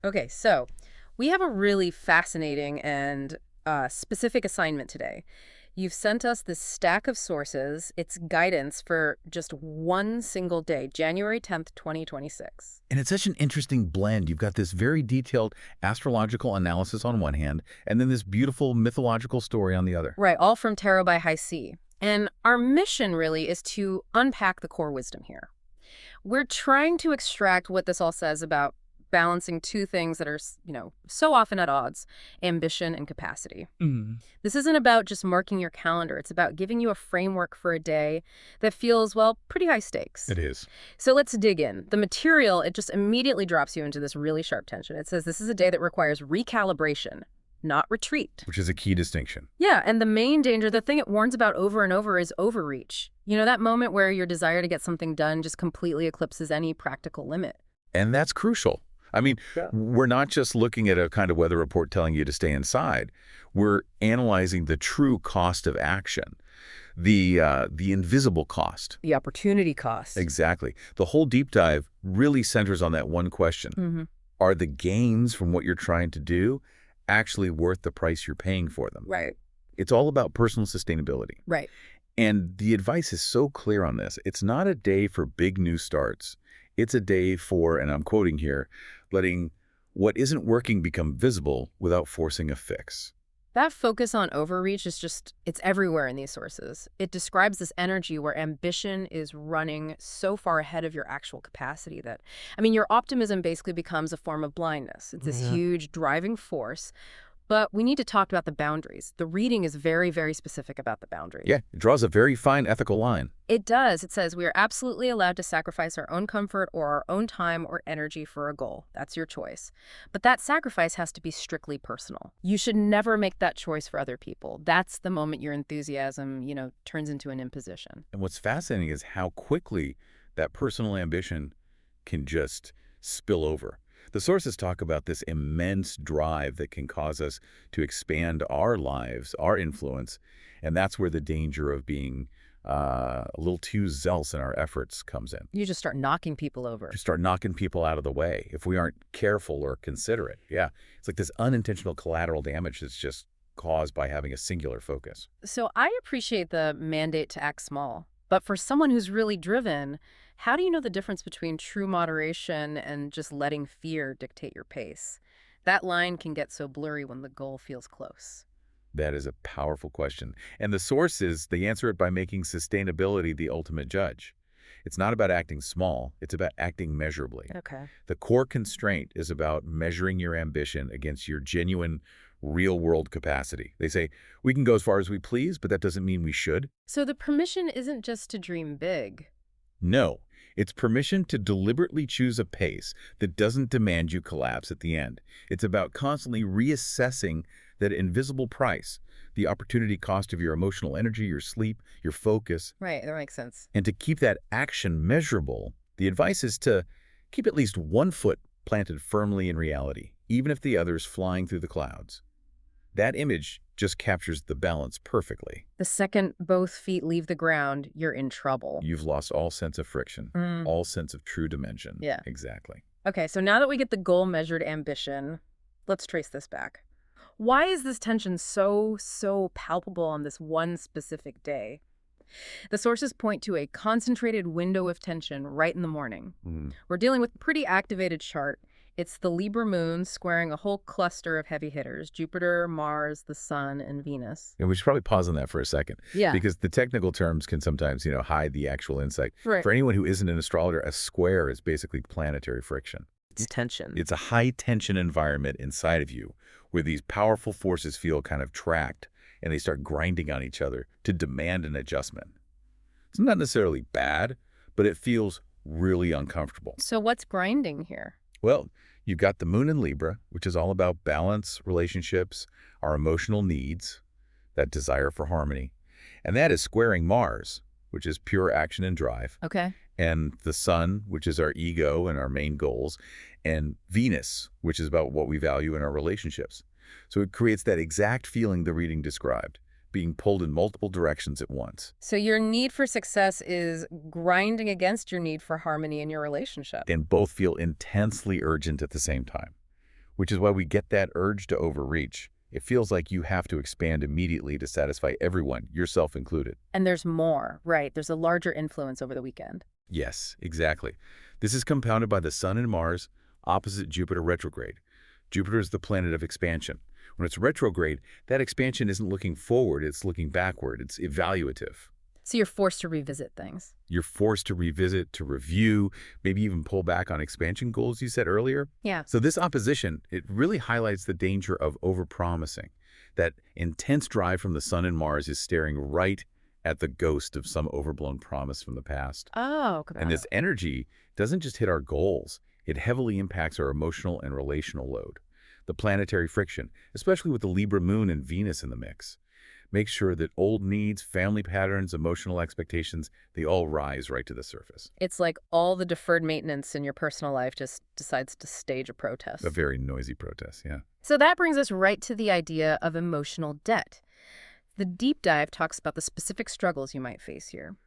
Okay, so we have a really fascinating and specific assignment today. You've sent us this stack of sources. It's guidance for just one single day, January 10th, 2026. And it's such an interesting blend. You've got this very detailed astrological analysis on one hand, and then this beautiful mythological story on the other. Right, all from Tarot by High C. And our mission really is to unpack the core wisdom here. We're trying to extract what this all says about balancing two things that are, so often at odds, ambition and capacity. This isn't about just marking your calendar. It's about giving you a framework for a day that feels, well, pretty high stakes. It is. So let's dig in. The material, it just immediately drops you into this really sharp tension. It says this is a day that requires recalibration, not retreat. Which is a key distinction. Yeah, and the main danger, the thing it warns about over and over, is overreach. That moment where your desire to get something done just completely eclipses any practical limit. And that's crucial. I mean, we're not just looking at a kind of weather report telling you to stay inside. We're analyzing the true cost of action, the invisible cost. The opportunity cost. Exactly. The whole deep dive really centers on that one question. Are the gains from what you're trying to do actually worth the price you're paying for them? Right. It's all about personal sustainability. Right. And the advice is so clear on this. It's not a day for big new starts. It's a day for, and I'm quoting here, letting what isn't working become visible without forcing a fix. That focus on overreach is it's everywhere in these sources. It describes this energy where ambition is running so far ahead of your actual capacity that, your optimism basically becomes a form of blindness. It's this huge driving force. But we need to talk about the boundaries. The reading is very, very specific about the boundaries. Yeah, it draws a very fine ethical line. It does. It says we are absolutely allowed to sacrifice our own comfort or our own time or energy for a goal. That's your choice. But that sacrifice has to be strictly personal. You should never make that choice for other people. That's the moment your enthusiasm, turns into an imposition. And what's fascinating is how quickly that personal ambition can just spill over. The sources talk about this immense drive that can cause us to expand our lives, our influence, and that's where the danger of being a little too zealous in our efforts comes in. You just start knocking people over. Just start knocking people out of the way if we aren't careful or considerate. Yeah, it's like this unintentional collateral damage that's just caused by having a singular focus. So I appreciate the mandate to act small, but for someone who's really driven, how do you know the difference between true moderation and just letting fear dictate your pace? That line can get so blurry when the goal feels close. That is a powerful question. And the sources, they answer it by making sustainability the ultimate judge. It's not about acting small, it's about acting measurably. Okay. The core constraint is about measuring your ambition against your genuine, real-world capacity. They say, we can go as far as we please, but that doesn't mean we should. So the permission isn't just to dream big. No. It's permission to deliberately choose a pace that doesn't demand you collapse at the end. It's about constantly reassessing that invisible price, the opportunity cost of your emotional energy, your sleep, your focus. Right, that makes sense. And to keep that action measurable, the advice is to keep at least one foot planted firmly in reality, even if the other's flying through the clouds. That image just captures the balance perfectly. The second both feet leave the ground, you're in trouble. You've lost all sense of friction, all sense of true dimension. Yeah. Exactly. Okay, so now that we get the goal-measured ambition, let's trace this back. Why is this tension so palpable on this one specific day? The sources point to a concentrated window of tension right in the morning. We're dealing with a pretty activated chart. It's the Libra moon squaring a whole cluster of heavy hitters, Jupiter, Mars, the Sun, and Venus. And we should probably pause on that for a second. Yeah. Because the technical terms can sometimes, hide the actual insight. Right. For anyone who isn't an astrologer, a square is basically planetary friction. It's tension. It's a high-tension environment inside of you where these powerful forces feel kind of tracked and they start grinding on each other to demand an adjustment. It's not necessarily bad, but it feels really uncomfortable. So what's grinding here? Well, you've got the moon in Libra, which is all about balance, relationships, our emotional needs, that desire for harmony. And that is squaring Mars, which is pure action and drive. Okay. And the Sun, which is our ego and our main goals. And Venus, which is about what we value in our relationships. So it creates that exact feeling the reading described, being pulled in multiple directions at once. So your need for success is grinding against your need for harmony in your relationship. And both feel intensely urgent at the same time. which is why we get that urge to overreach. It feels like you have to expand immediately to satisfy everyone, yourself included. And there's more, right? There's a larger influence over the weekend. Yes, exactly. This is compounded by the Sun and Mars opposite Jupiter retrograde. Jupiter is the planet of expansion. When it's retrograde, that expansion isn't looking forward, it's looking backward. It's evaluative. So you're forced to revisit things. You're forced to revisit, to review, maybe even pull back on expansion goals you set earlier. Yeah. So this opposition, it really highlights the danger of overpromising. That intense drive from the Sun and Mars is staring right at the ghost of some overblown promise from the past. Oh, And this energy doesn't just hit our goals, it heavily impacts our emotional and relational load. The planetary friction, especially with the Libra moon and Venus in the mix, makes sure that old needs, family patterns, emotional expectations, they all rise right to the surface. It's like all the deferred maintenance in your personal life just decides to stage a protest. A very noisy protest, yeah. So that brings us right to the idea of emotional debt. The deep dive talks about the specific struggles you might face here.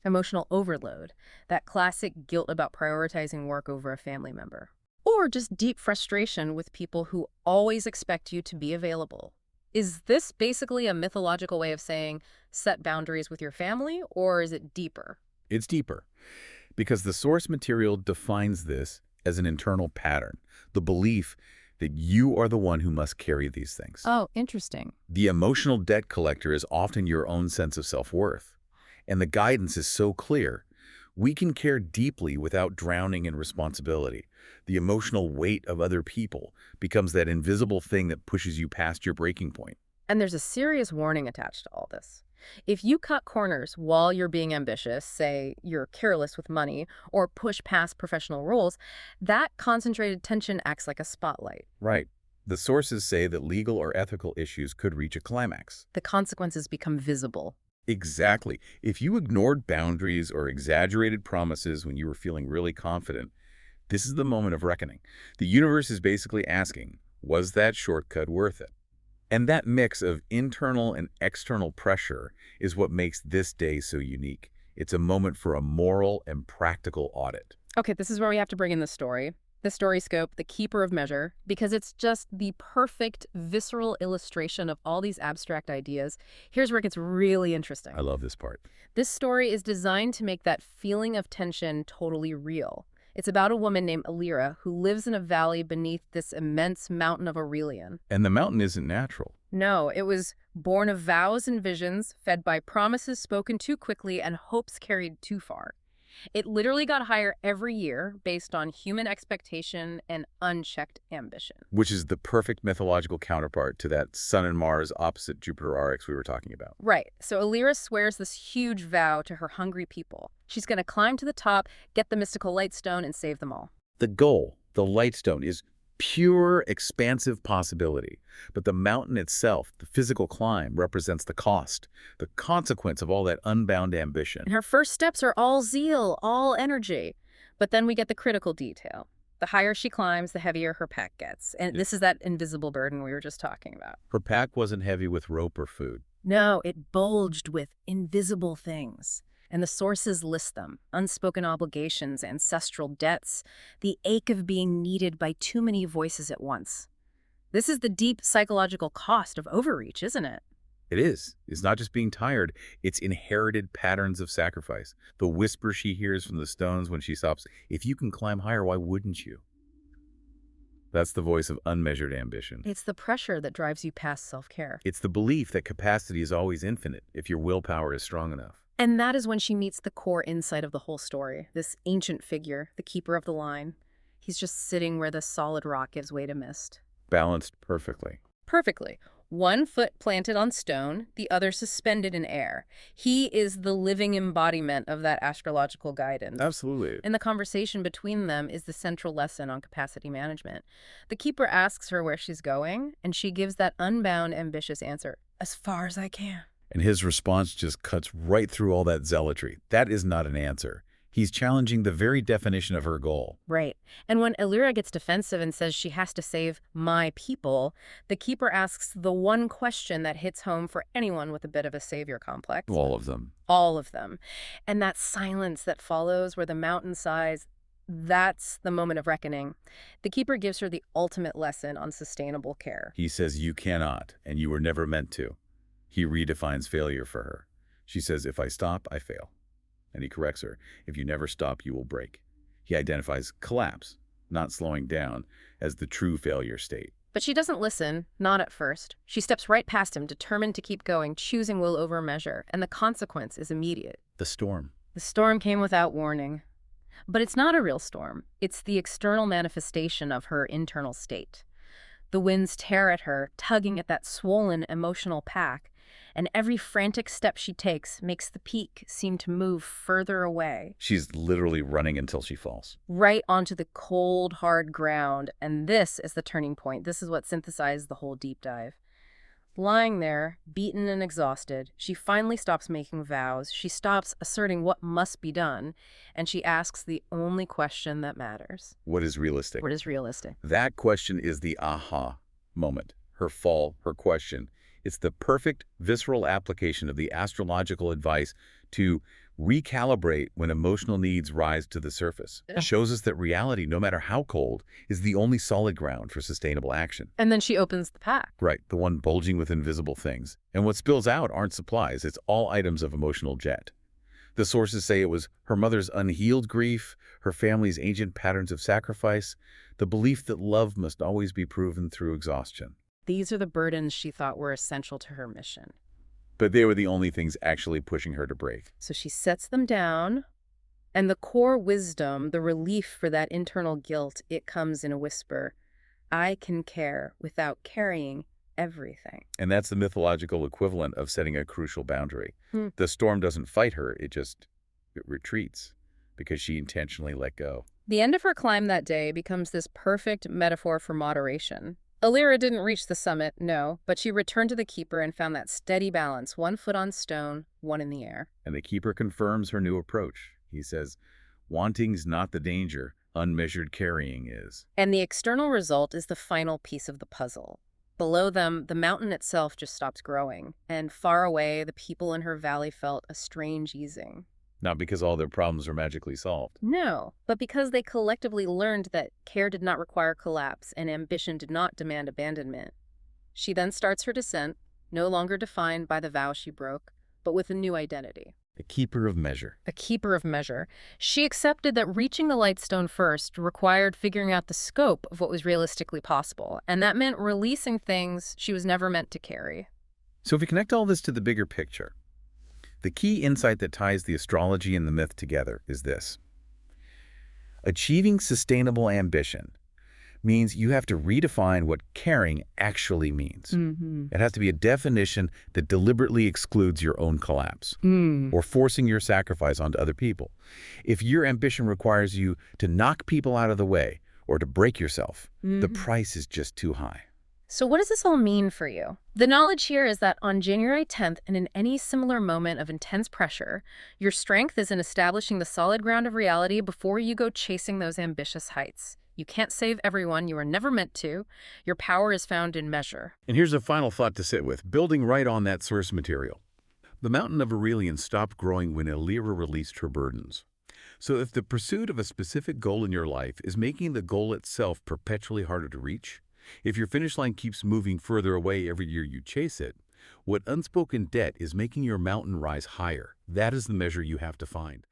Emotional overload, that classic guilt about prioritizing work over a family member. Or just deep frustration with people who always expect you to be available. Is this basically a mythological way of saying set boundaries with your family, or is it deeper? It's deeper, because the source material defines this as an internal pattern, the belief that you are the one who must carry these things. Oh, interesting. The emotional debt collector is often your own sense of self-worth, and the guidance is so clear. We can care deeply without drowning in responsibility. The emotional weight of other people becomes that invisible thing that pushes you past your breaking point. And there's a serious warning attached to all this. If you cut corners while you're being ambitious, say you're careless with money, or push past professional roles, that concentrated tension acts like a spotlight. Right. The sources say that legal or ethical issues could reach a climax. The consequences become visible. Exactly. If you ignored boundaries or exaggerated promises when you were feeling really confident, this is the moment of reckoning. The universe is basically asking, was that shortcut worth it? And that mix of internal and external pressure is what makes this day so unique. It's a moment for a moral and practical audit. Okay, this is where we have to bring in the story. The StoryScope, the keeper of measure, because it's just the perfect visceral illustration of all these abstract ideas. Here's where it gets really interesting. I love this part. This story is designed to make that feeling of tension totally real. It's about a woman named Ilyra who lives in a valley beneath this immense mountain of Aurelion. And the mountain isn't natural. No, it was born of vows and visions, fed by promises spoken too quickly and hopes carried too far. It literally got higher every year based on human expectation and unchecked ambition. Which is the perfect mythological counterpart to that Sun and Mars opposite Jupiter RX we were talking about. Right. So Ilyra swears this huge vow to her hungry people. She's going to climb to the top, get the mystical light stone, and save them all. The goal, the light stone, is pure, expansive possibility. But the mountain itself, the physical climb, represents the cost, the consequence of all that unbound ambition. And her first steps are all zeal, all energy. But then we get the critical detail. The higher she climbs, the heavier her pack gets. And this is that invisible burden we were just talking about. Her pack wasn't heavy with rope or food. No, it bulged with invisible things. And the sources list them: unspoken obligations, ancestral debts, the ache of being needed by too many voices at once. This is the deep psychological cost of overreach, isn't it? It is. It's not just being tired. It's inherited patterns of sacrifice. The whisper she hears from the stones when she stops, if you can climb higher, why wouldn't you? That's the voice of unmeasured ambition. It's the pressure that drives you past self-care. It's the belief that capacity is always infinite if your willpower is strong enough. And that is when she meets the core insight of the whole story, this ancient figure, the keeper of the line. He's just sitting where the solid rock gives way to mist. Balanced perfectly. Perfectly. One foot planted on stone, the other suspended in air. He is the living embodiment of that astrological guidance. Absolutely. And the conversation between them is the central lesson on capacity management. The keeper asks her where she's going, and she gives that unbound, ambitious answer, as far as I can. And his response just cuts right through all that zealotry. That is not an answer. He's challenging the very definition of her goal. Right. And when Ilyra gets defensive and says she has to save my people, the keeper asks the one question that hits home for anyone with a bit of a savior complex. All of them. All of them. And that silence that follows where the mountain sighs, That's the moment of reckoning. The keeper gives her the ultimate lesson on sustainable care. He says you cannot, and you were never meant to. He redefines failure for her. She says, if I stop, I fail. And he corrects her, if you never stop, you will break. He identifies collapse, not slowing down, as the true failure state. But she doesn't listen, not at first. She steps right past him, determined to keep going, choosing will over measure, and the consequence is immediate. The storm. The storm came without warning. But it's not a real storm. It's the external manifestation of her internal state. The winds tear at her, tugging at that swollen emotional pack, and every frantic step she takes makes the peak seem to move further away. She's literally running until she falls. Right onto the cold, hard ground, and this is the turning point. This is what synthesized the whole deep dive. Lying there, beaten and exhausted, she finally stops making vows. She stops asserting what must be done, and she asks the only question that matters. What is realistic? What is realistic? That question is the aha moment. Her fall, her question. It's the perfect visceral application of the astrological advice to recalibrate when emotional needs rise to the surface. Yeah. Shows us that reality, no matter how cold, is the only solid ground for sustainable action. And then she opens the pack. Right, the one bulging with invisible things. And what spills out aren't supplies, it's all items of emotional jet. The sources say it was her mother's unhealed grief, her family's ancient patterns of sacrifice, the belief that love must always be proven through exhaustion. These are the burdens she thought were essential to her mission. But they were the only things actually pushing her to break. So she sets them down, and the core wisdom, the relief for that internal guilt, it comes in a whisper. I can care without carrying everything. And that's the mythological equivalent of setting a crucial boundary. The storm doesn't fight her, it retreats because she intentionally let go. The end of her climb that day becomes this perfect metaphor for moderation. Ilyra didn't reach the summit, no, but she returned to the keeper and found that steady balance, one foot on stone, one in the air. And the keeper confirms her new approach. He says, wanting's not the danger, unmeasured carrying is. And the external result is the final piece of the puzzle. Below them, the mountain itself just stops growing, and far away, the people in her valley felt a strange easing. Not because all their problems are magically solved. No, but because they collectively learned that care did not require collapse and ambition did not demand abandonment. She then starts her descent, no longer defined by the vow she broke, but with a new identity. A keeper of measure. A keeper of measure. She accepted that reaching the Lightstone first required figuring out the scope of what was realistically possible, and that meant releasing things she was never meant to carry. So if we connect all this to the bigger picture, the key insight that ties the astrology and the myth together is this. Achieving sustainable ambition means you have to redefine what caring actually means. It has to be a definition that deliberately excludes your own collapse or forcing your sacrifice onto other people. If your ambition requires you to knock people out of the way or to break yourself, the price is just too high. So what does this all mean for you? The knowledge here is that on January 10th and in any similar moment of intense pressure, your strength is in establishing the solid ground of reality before you go chasing those ambitious heights. You can't save everyone. You are never meant to. Your power is found in measure. And here's a final thought to sit with, building right on that source material. The mountain of Aurelion stopped growing when Ilyra released her burdens. So if the pursuit of a specific goal in your life is making the goal itself perpetually harder to reach, if your finish line keeps moving further away every year you chase it, what unspoken debt is making your mountain rise higher? That is the measure you have to find.